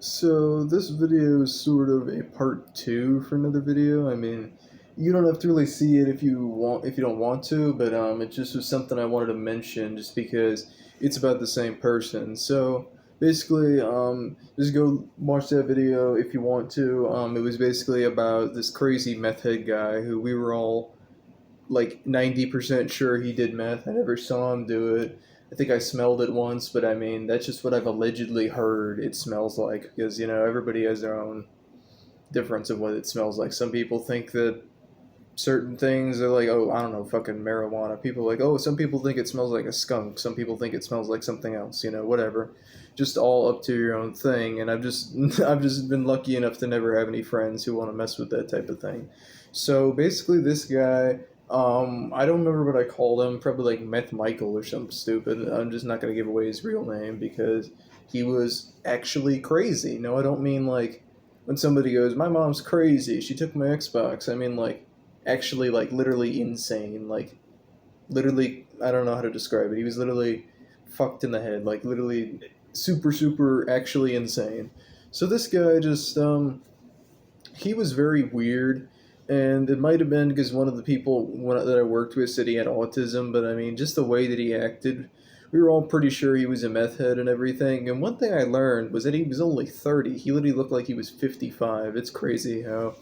So this video is sort of a part two for another video. I mean, you don't have to really see it if you don't want to, but it just was something I wanted to mention just because it's about the same person. So basically, just go watch that video if you want to. It was basically about this crazy meth head guy who we were all like 90% sure he did meth. I never saw him do it. I think I smelled it once, but I mean, that's just what I've allegedly heard it smells like because, everybody has their own difference of what it smells like. Some people think that certain things are like, oh, I don't know, fucking marijuana. People are like, oh, some people think it smells like a skunk. Some people think it smells like something else, whatever. Just all up to your own thing. And I've just, I've just been lucky enough to never have any friends who want to mess with that type of thing. So basically, this guy, I don't remember what I called him. Probably like Meth Michael or something stupid. I'm just not gonna give away his real name because he was actually crazy. No, I don't mean like when somebody goes, "My mom's crazy. She took my Xbox." I mean like actually like literally insane. Like literally, I don't know how to describe it. He was literally fucked in the head. Like literally super actually insane. So this guy just he was very weird, and it might have been because one of the people that I worked with said he had autism. But I mean, just the way that he acted, we were all pretty sure he was a meth head and everything. And one thing I learned was that he was only 30. He literally looked like he was 55. It's crazy how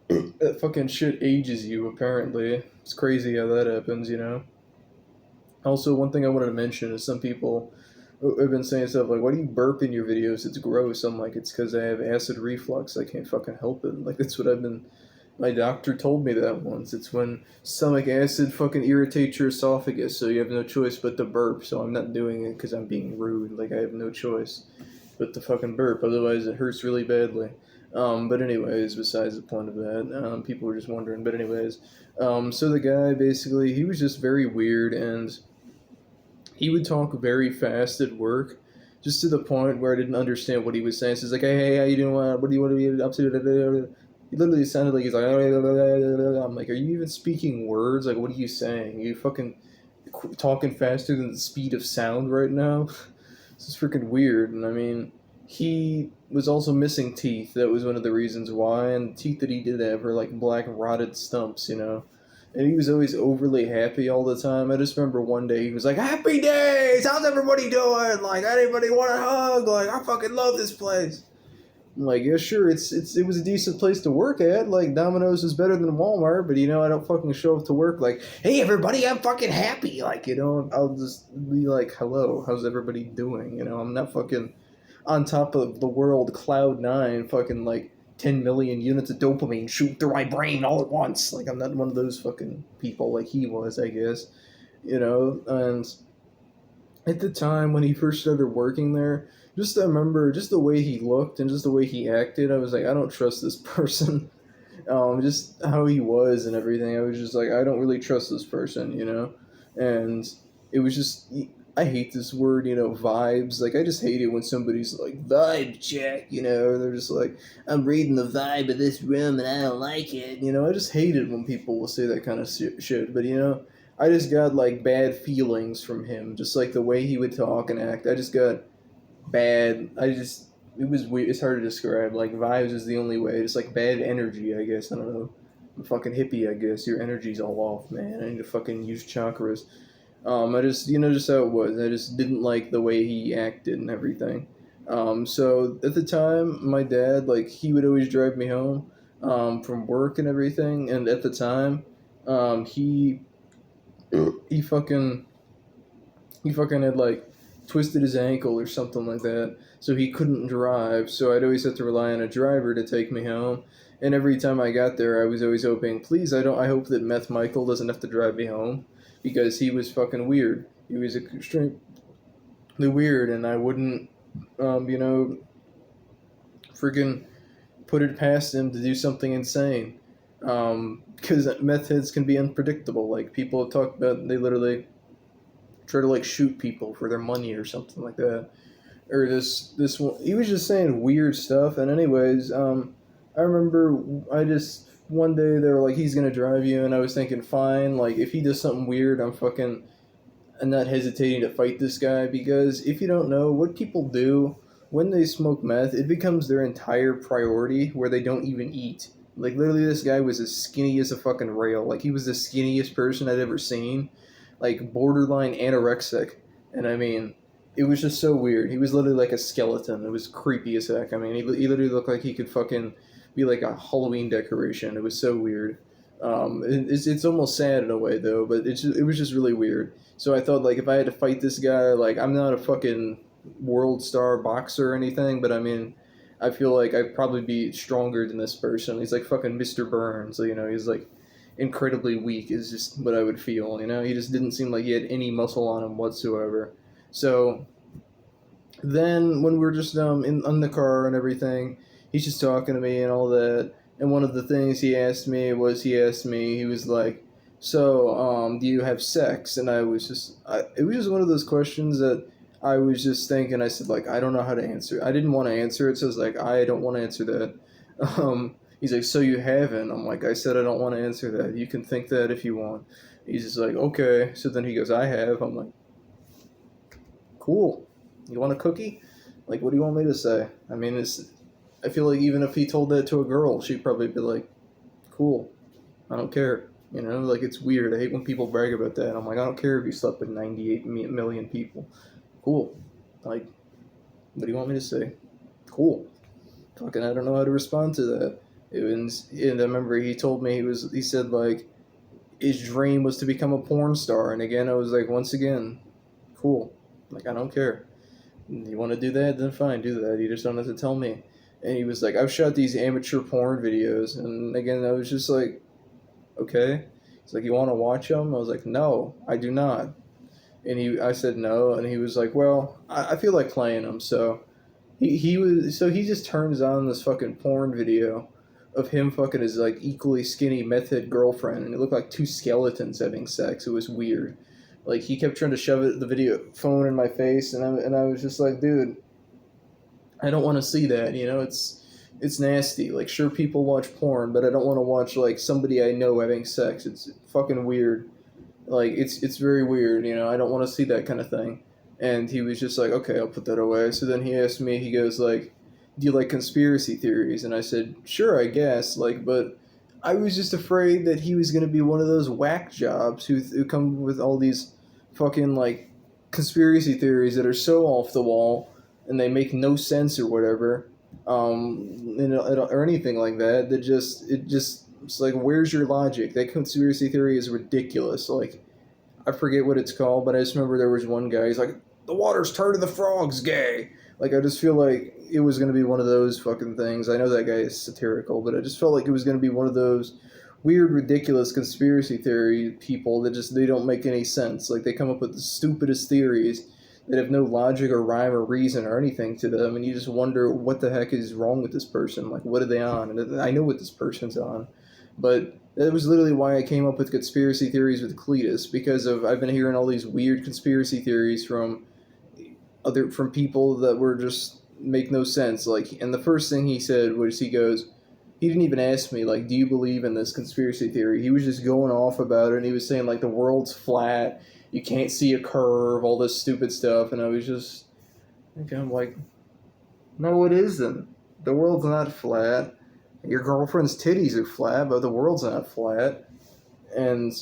that fucking shit ages you. Apparently, it's crazy how that happens. Also, one thing I wanted to mention is some people have been saying stuff like, "Why do you burp in your videos? It's gross." I'm like, "It's because I have acid reflux. I can't fucking help it." Like that's what I've been. My doctor told me that once. It's when stomach acid fucking irritates your esophagus, so you have no choice but to burp. So I'm not doing it because I'm being rude. Like I have no choice but to fucking burp. Otherwise, it hurts really badly. But anyways, besides the point of that, people were just wondering. But anyways, so the guy basically he was just very weird and he would talk very fast at work, just to the point where I didn't understand what he was saying. So he's like, "Hey, how you doing? What do you want to be up to?" He literally sounded like he's like, I'm like, "Are you even speaking words? Like, what are you saying? Are you fucking talking faster than the speed of sound right now?" This is freaking weird. And I mean, he was also missing teeth. That was one of the reasons why. And the teeth that he did have were like black rotted stumps. And he was always overly happy all the time. I just remember one day he was like, "Happy days! How's everybody doing? Like, anybody want a hug? Like, I fucking love this place." I'm like, "Yeah, sure, it was a decent place to work at. Like, Domino's is better than Walmart, but I don't fucking show up to work like, 'Hey everybody, I'm fucking happy.' Like, I'll just be like, 'Hello, how's everybody doing?' I'm not fucking on top of the world, cloud nine, fucking like 10 million units of dopamine shoot through my brain all at once. Like, I'm not one of those fucking people like he was, I guess. And at the time when he first started working there, just I remember just the way he looked and just the way he acted, I was like, I don't trust this person. Just how he was and everything. I was just like, I don't really trust this person. And it was just, I hate this word, vibes. Like, I just hate it when somebody's like, vibe check, they're just like, I'm reading the vibe of this room and I don't like it. I just hate it when people will say that kind of shit. But, I just got like bad feelings from him. Just like the way he would talk and act. I just got bad. It was weird. It's hard to describe. Like vibes is the only way. Just like bad energy, I guess. I don't know. I'm a fucking hippie, I guess. Your energy's all off, man. I need to fucking use chakras. I just, just how it was. I just didn't like the way he acted and everything. So at the time, my dad, like, he would always drive me home, from work and everything. And at the time, he, he fucking, he fucking had like twisted his ankle or something like that, so he couldn't drive. So I'd always have to rely on a driver to take me home. And every time I got there, I was always hoping, please, I hope that Meth Michael doesn't have to drive me home, because he was fucking weird. He was extremely weird, and I wouldn't, freaking put it past him to do something insane. Because meth heads can be unpredictable. Like people have talked about, they literally try to like shoot people for their money or something like that. Or this one, he was just saying weird stuff. And anyways, I remember I just one day they were like, he's gonna drive you, and I was thinking, fine, like if he does something weird, I'm not hesitating to fight this guy, because if you don't know what people do, when they smoke meth, it becomes their entire priority where they don't even eat. Like literally, this guy was as skinny as a fucking rail. Like he was the skinniest person I'd ever seen, like borderline anorexic. And I mean, it was just so weird. He was literally like a skeleton. It was creepy as heck. I mean, he literally looked like he could fucking be like a Halloween decoration. It was so weird. It's almost sad in a way though, but it was just really weird. So I thought like if I had to fight this guy, like I'm not a fucking world star boxer or anything, but I mean, I feel like I'd probably be stronger than this person. He's like fucking Mr. Burns, you know. He's like incredibly weak. Is just what I would feel, you know. He just didn't seem like he had any muscle on him whatsoever. So then when we were just in the car and everything, he's just talking to me and all that. And one of the things he was like, "So, do you have sex?" And it was just one of those questions that I was just thinking. I said like, I don't know how to answer. I didn't want to answer it, so I was like, I don't want to answer that. He's like, "So you haven't?" I'm like, I said I don't want to answer that. You can think that if you want. He's just like, okay. So then he goes, I have. I'm like, cool. You want a cookie? Like, what do you want me to say? I mean, I feel like even if he told that to a girl, she'd probably be like, cool. I don't care. You know, like it's weird. I hate when people brag about that. I'm like, I don't care if you slept with 98 million people. Cool. Like, what do you want me to say? Cool. Fucking, I don't know how to respond to that. And I remember he told me he said like his dream was to become a porn star. And again, I was like, once again, cool. Like, I don't care. You want to do that? Then fine, do that. You just don't have to tell me. And he was like, I've shot these amateur porn videos. And again, I was just like, okay. He's like, you want to watch them? I was like, no, I do not. I said no. And he was like, well, I feel like playing them. So he just turns on this fucking porn video of him fucking his like equally skinny meth head girlfriend. And it looked like two skeletons having sex. It was weird. Like he kept trying to shove the video phone in my face, and I was just like, dude, I don't want to see that. You know, it's nasty. Like sure, people watch porn, but I don't want to watch like somebody I know having sex. It's fucking weird. Like it's very weird. You know, I don't want to see that kind of thing. And he was just like, okay, I'll put that away. So then he asked me, he goes like, do you like conspiracy theories? And I said, sure, I guess. Like, but I was just afraid that he was going to be one of those whack jobs who come with all these fucking like conspiracy theories that are so off the wall and they make no sense or whatever, or anything like that. It's like, where's your logic? That conspiracy theory is ridiculous. Like, I forget what it's called, but I just remember there was one guy. He's like, the water's turning the frogs gay. Like, I just feel like it was going to be one of those fucking things. I know that guy is satirical, but I just felt like it was going to be one of those weird, ridiculous conspiracy theory people that they don't make any sense. Like, they come up with the stupidest theories that have no logic or rhyme or reason or anything to them, and you just wonder what the heck is wrong with this person. Like, what are they on? And I know what this person's on, but that was literally why I came up with conspiracy theories with Cletus, because I've been hearing all these weird conspiracy theories from people that were just make no sense. Like, and the first thing he said was he didn't even ask me like, do you believe in this conspiracy theory? He was just going off about it, and he was saying like the world's flat, you can't see a curve, all this stupid stuff, and I was just thinking, I'm like, no, it isn't. The world's not flat. Your girlfriend's titties are flat, but the world's not flat. And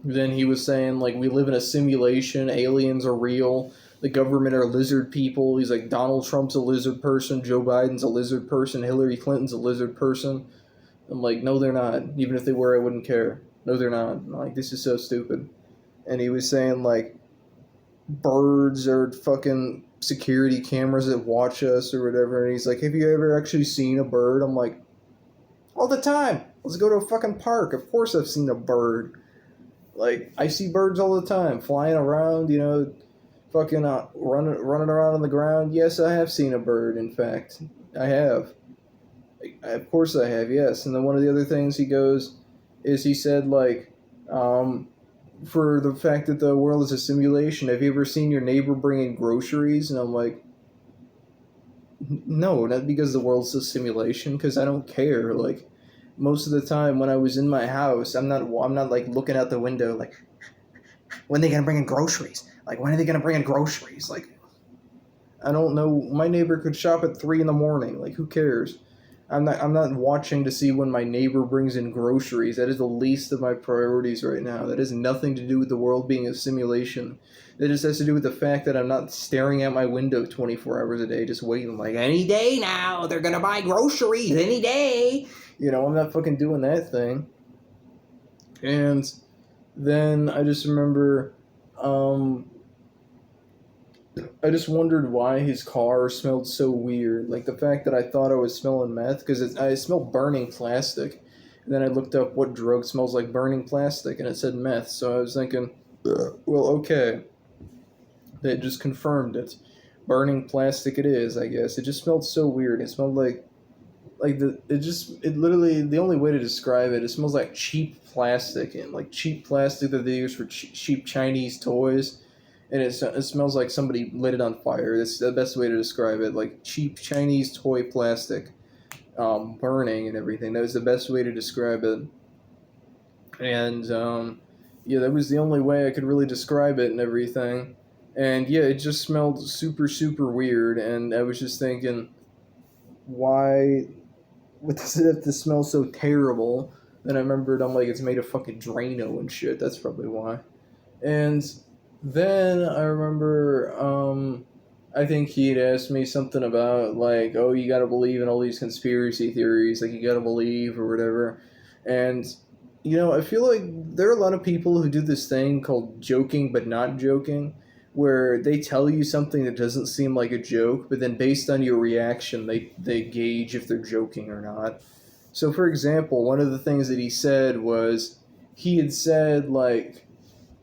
then he was saying like, we live in a simulation, aliens are real, the government are lizard people. He's like, Donald Trump's a lizard person, Joe Biden's a lizard person, Hillary Clinton's a lizard person. I'm like, no, they're not. Even if they were, I wouldn't care. No, they're not. I'm like, this is so stupid. And he was saying like, birds are fucking security cameras that watch us or whatever. And he's like, have you ever actually seen a bird? I'm like, all the time. Let's go to a fucking park. Of course I've seen a bird. Like, I see birds all the time, flying around, you know, fucking running around on the ground. Yes, I have seen a bird, in fact. I have. Of course I have, yes. And then one of the other things he said, like, for the fact that the world is a simulation, have you ever seen your neighbor bringing groceries? And I'm like, no, not because the world's a simulation, because I don't care. Like, most of the time when I was in my house, I'm not like looking out the window like, when are they gonna bring in groceries? Like, when are they gonna bring in groceries? Like, I don't know. My neighbor could shop at 3 in the morning. Like, who cares? I'm not watching to see when my neighbor brings in groceries. That is the least of my priorities right now. That has nothing to do with the world being a simulation. That just has to do with the fact that I'm not staring at my window 24 hours a day just waiting like any day now they're going to buy groceries any day. I'm not fucking doing that thing. And then I just remember um I just wondered why his car smelled so weird. Like the fact that I thought I was smelling meth because I smelled burning plastic. And then I looked up what drug smells like burning plastic and it said meth. So I was thinking, well, okay. That just confirmed it. Burning plastic it is, I guess. It just smelled so weird. It smelled like it literally the only way to describe it smells like cheap plastic and like cheap plastic that they use for cheap Chinese toys, and it smells like somebody lit it on fire. That's the best way to describe it, like cheap Chinese toy plastic, burning and everything. That was the best way to describe it. And yeah, that was the only way I could really describe it and everything. And yeah, it just smelled super super weird, and I was just thinking, why what does it have to smell so terrible? Then I remembered, I'm like, it's made of fucking Drano and shit. That's probably why. And then I remember, I think he had asked me something about like, oh, you gotta believe in all these conspiracy theories, like you gotta believe or whatever. And I feel like there are a lot of people who do this thing called joking but not joking, where they tell you something that doesn't seem like a joke, but then based on your reaction, they gauge if they're joking or not. So, for example, one of the things that he said was he had said like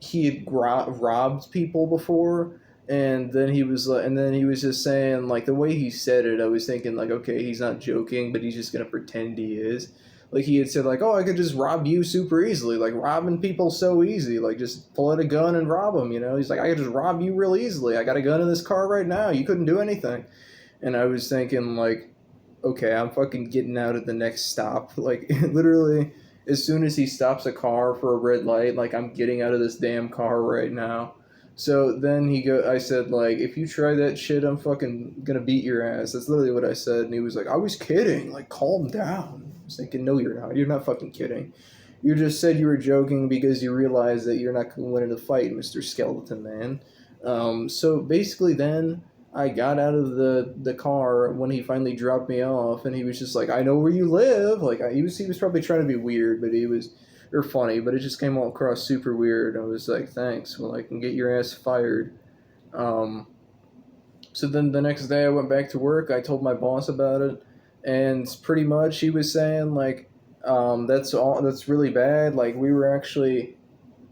he had robbed people before, and then he was just saying like the way he said it, I was thinking like, okay, he's not joking, but he's just gonna pretend he is. Like he had said like, oh, I could just rob you super easily, like robbing people so easy, like just pull out a gun and rob them. He's like, I could just rob you real easily. I got a gun in this car right now. You couldn't do anything. And I was thinking like, okay, I'm fucking getting out at the next stop. Like literally, as soon as he stops a car for a red light, like I'm getting out of this damn car right now. So then I said like, if you try that shit, I'm fucking gonna beat your ass. That's literally what I said. And he was like, I was kidding. Like, calm down. I was thinking, no, you're not. You're not fucking kidding. You just said you were joking because you realized that you're not gonna win in a fight, Mr. Skeleton Man. So basically, then I got out of the car when he finally dropped me off, and he was just like, "I know where you live." Like he was probably trying to be weird, but he was or funny, but it just came all across super weird. I was like, "Thanks. Well, I can get your ass fired." Um, so then the next day I went back to work. I told my boss about it, and pretty much he was saying like, "That's all. That's really bad. Like we were actually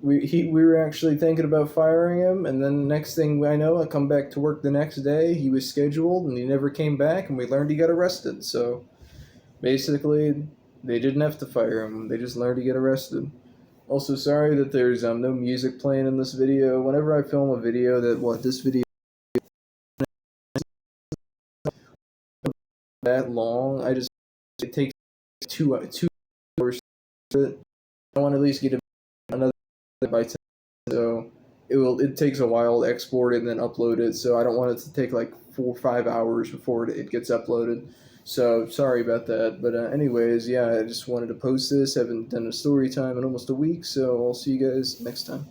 thinking about firing him, and then the next thing I know, I come back to work the next day. He was scheduled, and he never came back, and we learned he got arrested. So basically, they didn't have to fire him; they just learned to get arrested. Also, sorry that there's no music playing in this video. Whenever I film a video this video that long, it takes two hours. I want to at least get another by 10. So it takes a while to export it and then upload it. So I don't want it to take like 4 or 5 hours before it gets uploaded. So sorry about that. But anyways, yeah, I just wanted to post this. I haven't done a story time in almost a week, so I'll see you guys next time.